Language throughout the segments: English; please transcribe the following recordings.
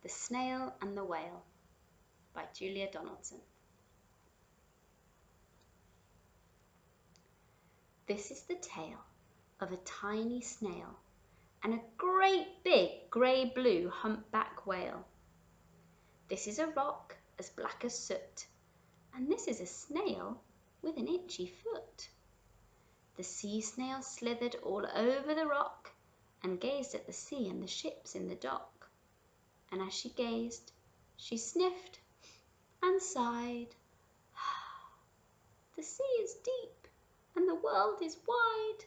The Snail and the Whale by Julia Donaldson. This is the tale of a tiny snail and a great big grey-blue humpback whale. This is a rock as black as soot, and this is a snail with an itchy foot. The sea snail slithered all over the rock and gazed at the sea and the ships in the dock. And as she gazed, she sniffed and sighed. The sea is deep and the world is wide.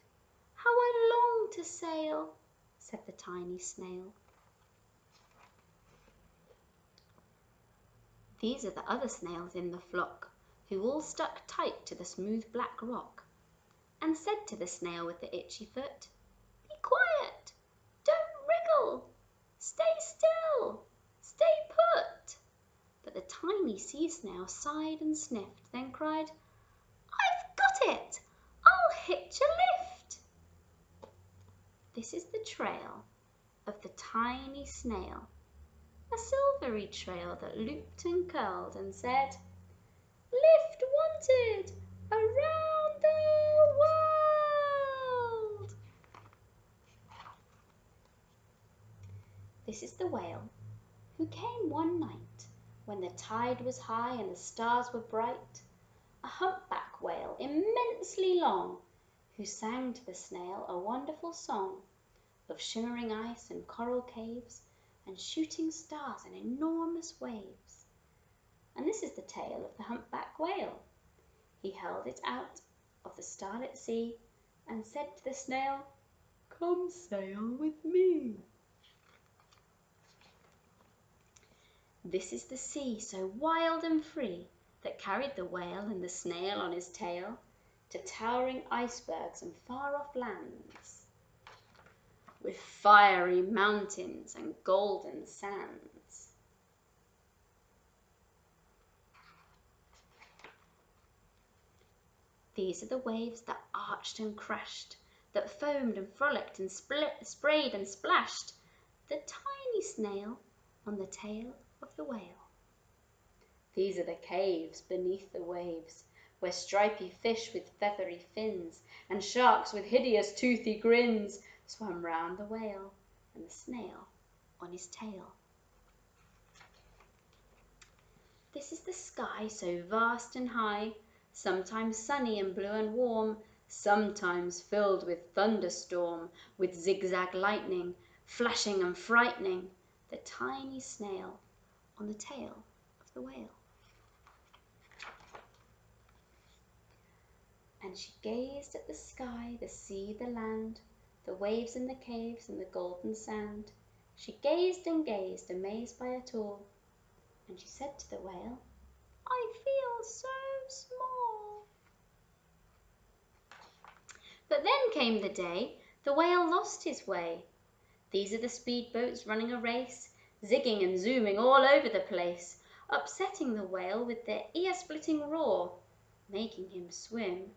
How I long to sail, said the tiny snail. These are the other snails in the flock, who all stuck tight to the smooth black rock, and said to the snail with the itchy foot, "Be quiet, don't wriggle, stay still, stay put." But the tiny sea snail sighed and sniffed, then cried, "I've got it, I'll hitch a lift." This is the trail of the tiny snail, a silvery trail that looped and curled and said, "Lift wanted around the world." This is the whale who came one night when the tide was high and the stars were bright, a humpback whale immensely long, who sang to the snail a wonderful song of shimmering ice and coral caves and shooting stars and enormous waves. And this is the tale of the humpback whale. He held it out of the starlit sea and said to the snail, "Come sail with me." This is the sea so wild and free that carried the whale and the snail on his tail to towering icebergs and far-off lands, with fiery mountains and golden sands. These are the waves that arched and crashed, that foamed and frolicked and sprayed and splashed the tiny snail on the tail of the whale. These are the caves beneath the waves, where stripy fish with feathery fins and sharks with hideous toothy grins swam round the whale and the snail on his tail. This is the sky so vast and high, sometimes sunny and blue and warm, sometimes filled with thunderstorm, with zigzag lightning, flashing and frightening the tiny snail on the tail of the whale. And she gazed at the sky, the sea, the land, the waves and the caves and the golden sand. She gazed and gazed, amazed by it all, and she said to the whale, "I feel so small." But then came the day the whale lost his way. These are the speedboats running a race, zigging and zooming all over the place, upsetting the whale with their ear-splitting roar, making him swim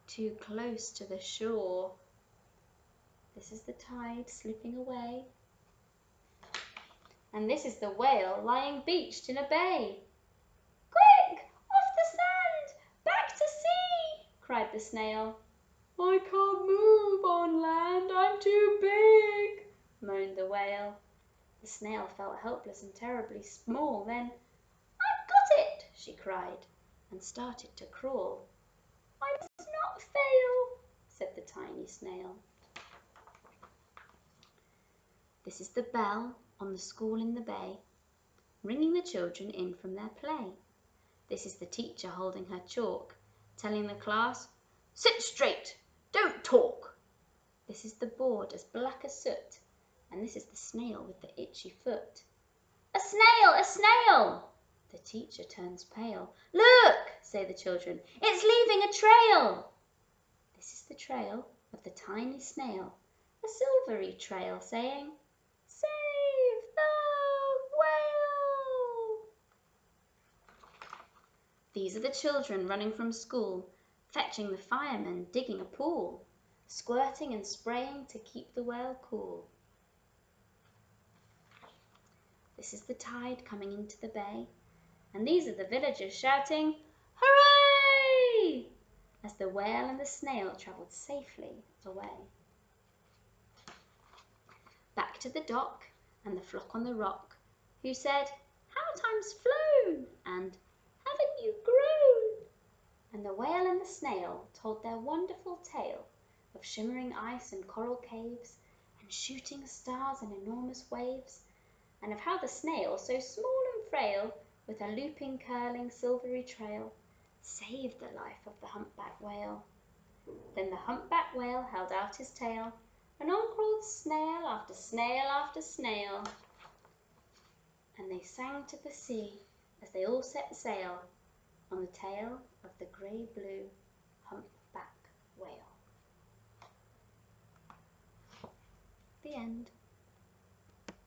too close to the shore. This is the tide slipping away, and this is the whale lying beached in a bay. "Quick, off the sand, back to sea!" cried the snail. "I can't move on land, I'm too big," moaned the whale. The snail felt helpless and terribly small. Then, "I've got it!" she cried, and started to crawl. "I must not fail," said the tiny snail. This is the bell on the school in the bay, ringing the children in from their play. This is the teacher holding her chalk, telling the class, "Sit straight, don't talk." This is the board as black as soot, and this is the snail with the itchy foot. "A snail, a snail!" The teacher turns pale. "Look," say the children, "it's leaving a trail." This is the trail of the tiny snail, a silvery trail saying, "Save the whale." These are the children running from school, fetching the firemen, digging a pool, squirting and spraying to keep the whale cool. This is the tide coming into the bay, and these are the villagers shouting, "Hooray!" as the whale and the snail travelled safely away. Back to the dock and the flock on the rock, who said, "How time's flown!" and "Haven't you grown!" And the whale and the snail told their wonderful tale of shimmering ice and coral caves, and shooting stars and enormous waves, and of how the snail, so small and frail, with her looping, curling, silvery trail, saved the life of the humpback whale. Then the humpback whale held out his tail, and on crawled snail after snail after snail, and they sang to the sea as they all set sail on the tail of the grey-blue humpback whale. The end.